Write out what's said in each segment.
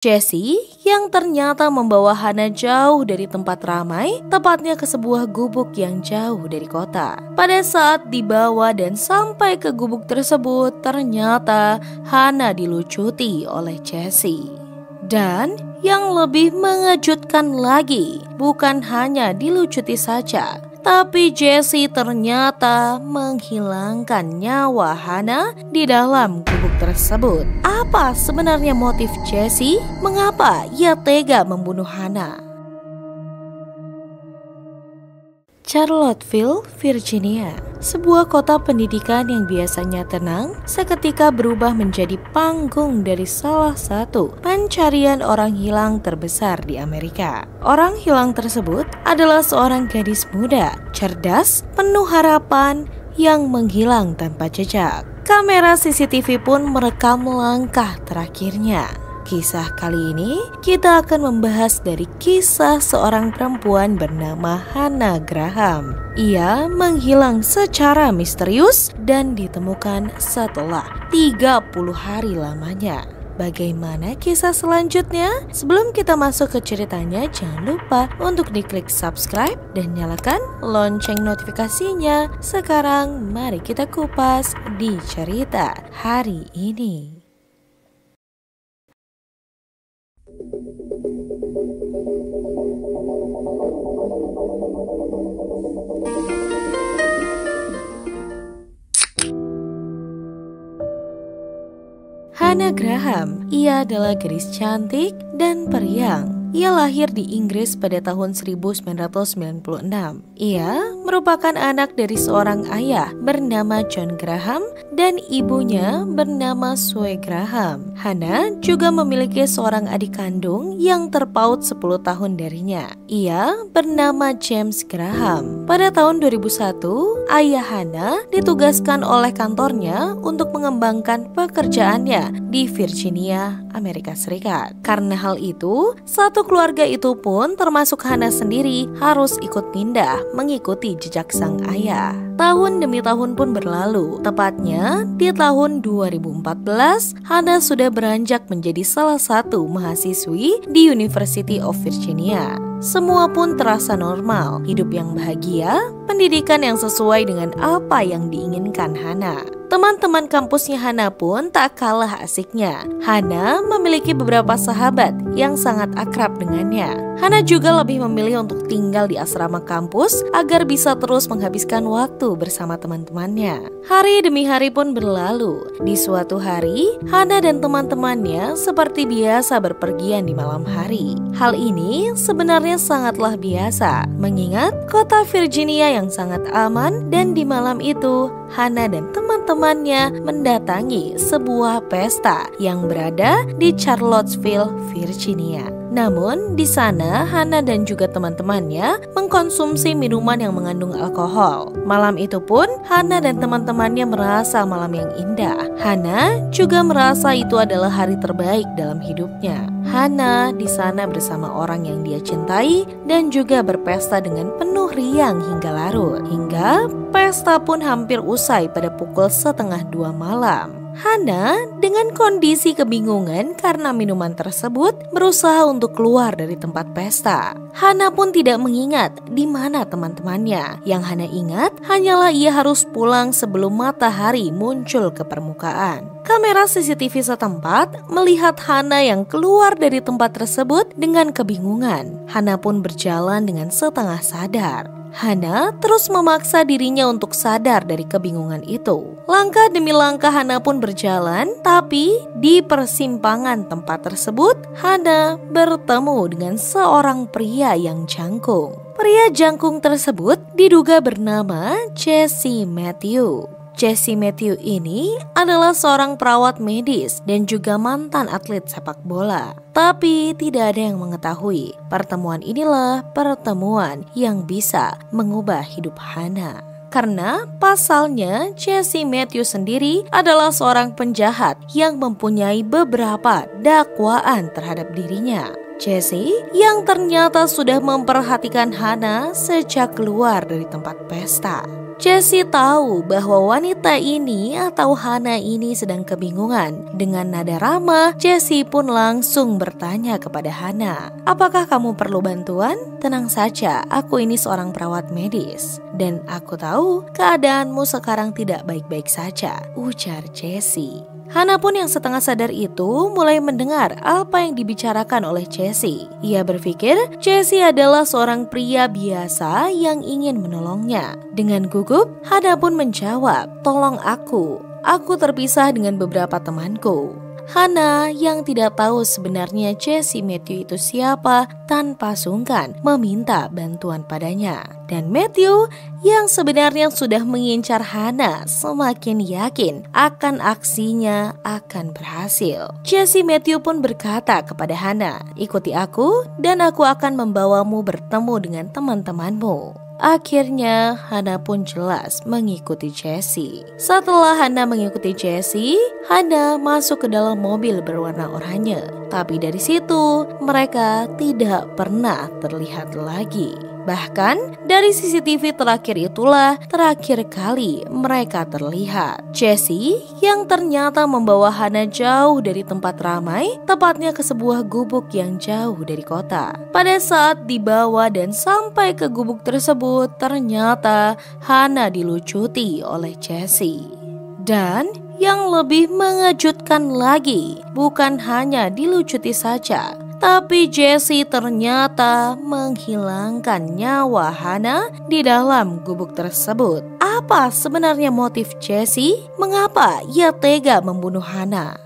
Jesse yang ternyata membawa Hana jauh dari tempat ramai, tepatnya ke sebuah gubuk yang jauh dari kota. Pada saat dibawa dan sampai ke gubuk tersebut, ternyata Hana dilucuti oleh Jesse. Dan yang lebih mengejutkan lagi, bukan hanya dilucuti saja, tapi Jesse ternyata menghilangkan nyawa Hana di dalam gubuk tersebut. Apa sebenarnya motif Jesse? Mengapa ia tega membunuh Hana? Charlottesville, Virginia, sebuah kota pendidikan yang biasanya tenang, seketika berubah menjadi panggung dari salah satu pencarian orang hilang terbesar di Amerika. Orang hilang tersebut adalah seorang gadis muda, cerdas, penuh harapan, yang menghilang tanpa jejak. Kamera CCTV pun merekam langkah terakhirnya. Kisah kali ini kita akan membahas dari kisah seorang perempuan bernama Hannah Graham. Ia menghilang secara misterius dan ditemukan setelah 30 hari lamanya. Bagaimana kisah selanjutnya? Sebelum kita masuk ke ceritanya, jangan lupa untuk diklik subscribe dan nyalakan lonceng notifikasinya. Sekarang mari kita kupas di cerita hari ini. Hannah Graham, ia adalah gadis cantik dan periang. Ia lahir di Inggris pada tahun 1996. Ia merupakan anak dari seorang ayah bernama John Graham dan ibunya bernama Sue Graham. Hannah juga memiliki seorang adik kandung yang terpaut 10 tahun darinya. Ia bernama James Graham. Pada tahun 2001, ayah Hannah ditugaskan oleh kantornya untuk mengembangkan pekerjaannya di Virginia, Amerika Serikat. Karena hal itu, satu keluarga itu pun termasuk Hannah sendiri harus ikut pindah mengikuti jejak sang ayah. Tahun demi tahun pun berlalu. Tepatnya di tahun 2014, Hannah sudah beranjak menjadi salah satu mahasiswi di University of Virginia. Semua pun terasa normal, hidup yang bahagia, pendidikan yang sesuai dengan apa yang diinginkan Hannah. Teman-teman kampusnya Hannah pun tak kalah asiknya. Hannah memiliki beberapa sahabat yang sangat akrab dengannya. Hannah juga lebih memilih untuk tinggal di asrama kampus agar bisa terus menghabiskan waktu bersama teman-temannya. Hari demi hari pun berlalu. Di suatu hari, Hannah dan teman-temannya seperti biasa berpergian di malam hari. Hal ini sebenarnya sangatlah biasa, mengingat kota Virginia yang sangat aman, dan di malam itu Hannah dan teman-temannya mendatangi sebuah pesta yang berada di Charlottesville, Virginia. Namun di sana Hannah dan juga teman-temannya mengkonsumsi minuman yang mengandung alkohol. Malam itu pun Hannah dan teman-temannya merasa malam yang indah. Hannah juga merasa itu adalah hari terbaik dalam hidupnya. Hannah di sana bersama orang yang dia cintai dan juga berpesta dengan penuh riang hingga larut. Hingga pesta pun hampir usai pada pukul 1:30 malam. Hannah dengan kondisi kebingungan karena minuman tersebut berusaha untuk keluar dari tempat pesta. Hannah pun tidak mengingat di mana teman-temannya. Yang Hannah ingat hanyalah ia harus pulang sebelum matahari muncul ke permukaan. Kamera CCTV setempat melihat Hannah yang keluar dari tempat tersebut dengan kebingungan. Hannah pun berjalan dengan setengah sadar. Hannah terus memaksa dirinya untuk sadar dari kebingungan itu. Langkah demi langkah Hannah pun berjalan, tapi di persimpangan tempat tersebut, Hannah bertemu dengan seorang pria yang jangkung. Pria jangkung tersebut diduga bernama Jesse Matthew. Jesse Matthew ini adalah seorang perawat medis dan juga mantan atlet sepak bola. Tapi tidak ada yang mengetahui pertemuan inilah pertemuan yang bisa mengubah hidup Hannah. Karena pasalnya Jesse Matthew sendiri adalah seorang penjahat yang mempunyai beberapa dakwaan terhadap dirinya. Jesse yang ternyata sudah memperhatikan Hana sejak keluar dari tempat pesta. Jesse tahu bahwa wanita ini atau Hana ini sedang kebingungan. Dengan nada ramah, Jesse pun langsung bertanya kepada Hana, "Apakah kamu perlu bantuan? Tenang saja, aku ini seorang perawat medis. Dan aku tahu keadaanmu sekarang tidak baik-baik saja," ujar Jesse. Hana pun yang setengah sadar itu mulai mendengar apa yang dibicarakan oleh Jesse. Ia berpikir Jesse adalah seorang pria biasa yang ingin menolongnya. Dengan gugup, Hana pun menjawab, "Tolong aku terpisah dengan beberapa temanku." Hana yang tidak tahu sebenarnya Jesse Matthew itu siapa tanpa sungkan meminta bantuan padanya. Dan Matthew yang sebenarnya sudah mengincar Hana semakin yakin akan aksinya akan berhasil. Jesse Matthew pun berkata kepada Hana, "Ikuti aku dan aku akan membawamu bertemu dengan teman-temanmu." Akhirnya Hana pun jelas mengikuti Jesse. Setelah Hana mengikuti Jesse, Hana masuk ke dalam mobil berwarna oranye. Tapi dari situ mereka tidak pernah terlihat lagi. Bahkan dari CCTV terakhir itulah terakhir kali mereka terlihat. Jesse yang ternyata membawa Hana jauh dari tempat ramai, tepatnya ke sebuah gubuk yang jauh dari kota. Pada saat dibawa dan sampai ke gubuk tersebut, ternyata Hana dilucuti oleh Jesse. Dan yang lebih mengejutkan lagi, bukan hanya dilucuti saja, tapi Jesse ternyata menghilangkan nyawa Hana di dalam gubuk tersebut. Apa sebenarnya motif Jesse? Mengapa ia tega membunuh Hana?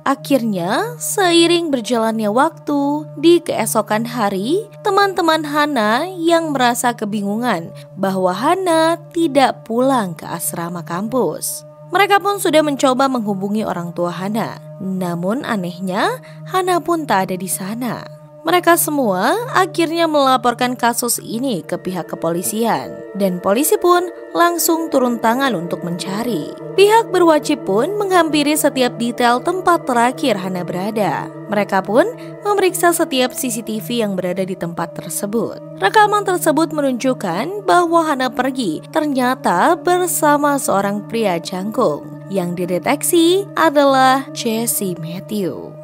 Akhirnya, seiring berjalannya waktu, di keesokan hari, teman-teman Hana yang merasa kebingungan bahwa Hana tidak pulang ke asrama kampus. Mereka pun sudah mencoba menghubungi orang tua Hana. Namun anehnya, Hana pun tak ada di sana. Mereka semua akhirnya melaporkan kasus ini ke pihak kepolisian. Dan polisi pun langsung turun tangan untuk mencari. Pihak berwajib pun menghampiri setiap detail tempat terakhir Hana berada. Mereka pun memeriksa setiap CCTV yang berada di tempat tersebut. Rekaman tersebut menunjukkan bahwa Hana pergi ternyata bersama seorang pria jangkung yang dideteksi adalah Jesse Matthew.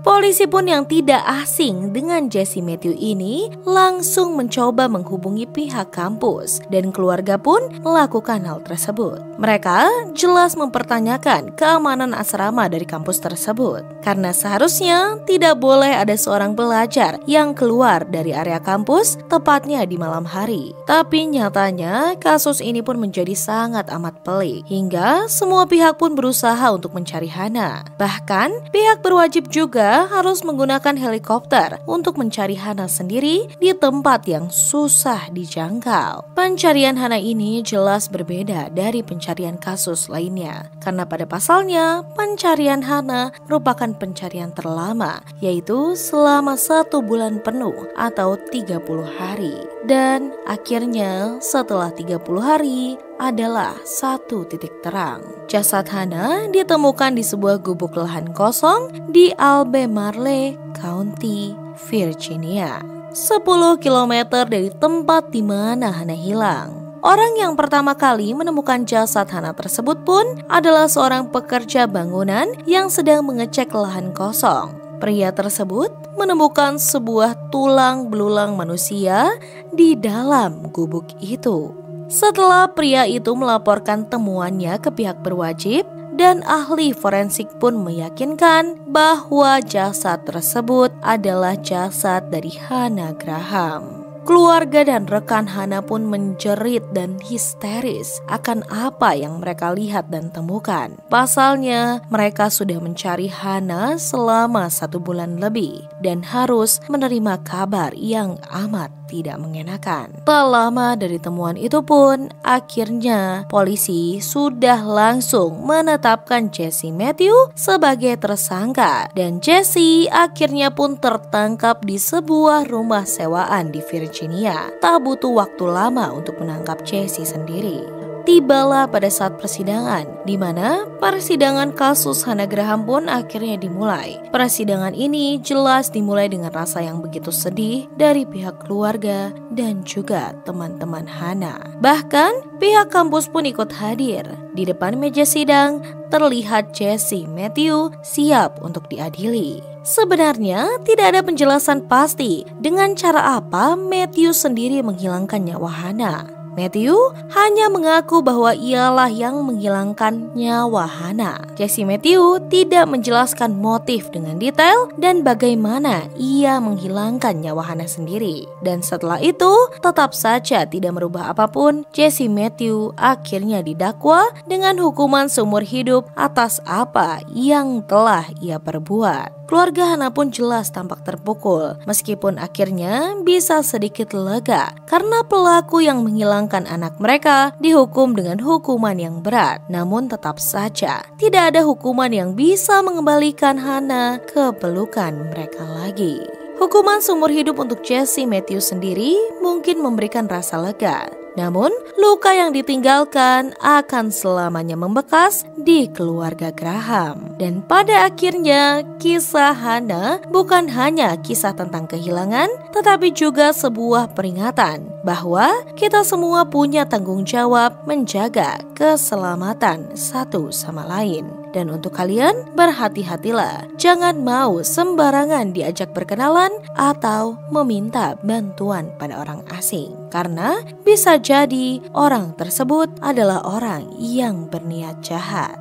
Polisi pun yang tidak asing dengan Jesse Matthew ini langsung mencoba menghubungi pihak kampus dan keluarga pun melakukan hal tersebut. Mereka jelas mempertanyakan keamanan asrama dari kampus tersebut karena seharusnya tidak boleh ada seorang pelajar yang keluar dari area kampus tepatnya di malam hari. Tapi nyatanya kasus ini pun menjadi sangat amat pelik hingga semua pihak pun berusaha untuk mencari Hana. Bahkan pihak berwajib juga harus menggunakan helikopter untuk mencari Hana sendiri di tempat yang susah dijangkau. Pencarian Hana ini jelas berbeda dari pencarian kasus lainnya, karena pada pasalnya pencarian Hana merupakan pencarian terlama, yaitu selama 1 bulan penuh atau 30 hari. Dan akhirnya setelah 30 hari adalah satu titik terang. Jasad Hana ditemukan di sebuah gubuk lahan kosong di Albemarle County, Virginia, 10 km dari tempat di mana Hana hilang. Orang yang pertama kali menemukan jasad Hana tersebut pun adalah seorang pekerja bangunan yang sedang mengecek lahan kosong. Pria tersebut menemukan sebuah tulang belulang manusia di dalam gubuk itu. Setelah pria itu melaporkan temuannya ke pihak berwajib dan ahli forensik pun meyakinkan bahwa jasad tersebut adalah jasad dari Hana Graham. Keluarga dan rekan Hana pun menjerit dan histeris akan apa yang mereka lihat dan temukan. Pasalnya, mereka sudah mencari Hana selama 1 bulan lebih dan harus menerima kabar yang amat tidak mengenakan. Tak lama dari temuan itu pun, akhirnya polisi sudah langsung menetapkan Jesse Matthew sebagai tersangka. Dan Jesse akhirnya pun tertangkap di sebuah rumah sewaan di Virginia. Tak butuh waktu lama untuk menangkap Jesse sendiri. tibalah pada saat persidangan, di mana persidangan kasus Hannah Graham pun akhirnya dimulai. Persidangan ini jelas dimulai dengan rasa yang begitu sedih dari pihak keluarga dan juga teman-teman Hannah. Bahkan pihak kampus pun ikut hadir. Di depan meja sidang terlihat Jesse Matthew siap untuk diadili. Sebenarnya tidak ada penjelasan pasti dengan cara apa Matthew sendiri menghilangkan nyawa Hannah. Matthew hanya mengaku bahwa ialah yang menghilangkan nyawa Hannah. Jesse Matthew tidak menjelaskan motif dengan detail dan bagaimana ia menghilangkan nyawa Hannah sendiri. Dan setelah itu, tetap saja tidak merubah apapun, Jesse Matthew akhirnya didakwa dengan hukuman seumur hidup atas apa yang telah ia perbuat. Keluarga Hannah pun jelas tampak terpukul, meskipun akhirnya bisa sedikit lega karena pelaku yang menghilangkan anak mereka dihukum dengan hukuman yang berat. Namun tetap saja tidak ada hukuman yang bisa mengembalikan Hannah ke pelukan mereka lagi. Hukuman seumur hidup untuk Jesse Matthew sendiri mungkin memberikan rasa lega. Namun, luka yang ditinggalkan akan selamanya membekas di keluarga Graham. Dan pada akhirnya, kisah Hannah bukan hanya kisah tentang kehilangan, tetapi juga sebuah peringatan bahwa kita semua punya tanggung jawab menjaga keselamatan satu sama lain. Dan untuk kalian, berhati-hatilah. Jangan mau sembarangan diajak berkenalan atau meminta bantuan pada orang asing. Karena bisa jadi orang tersebut adalah orang yang berniat jahat.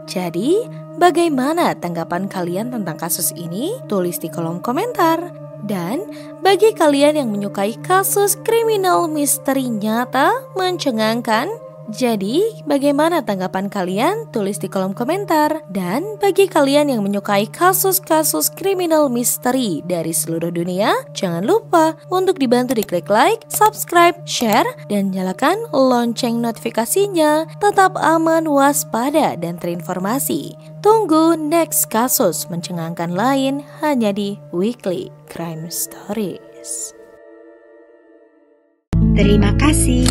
Jadi, bagaimana tanggapan kalian tentang kasus ini? Tulis di kolom komentar. Dan bagi kalian yang menyukai kasus kriminal misteri nyata mencengangkan, jadi, bagaimana tanggapan kalian? Tulis di kolom komentar. Dan bagi kalian yang menyukai kasus-kasus kriminal misteri dari seluruh dunia, jangan lupa untuk dibantu diklik like, subscribe, share, dan nyalakan lonceng notifikasinya. Tetap aman, waspada, dan terinformasi. Tunggu next kasus mencengangkan lain hanya di Weekly Crime Stories. Terima kasih.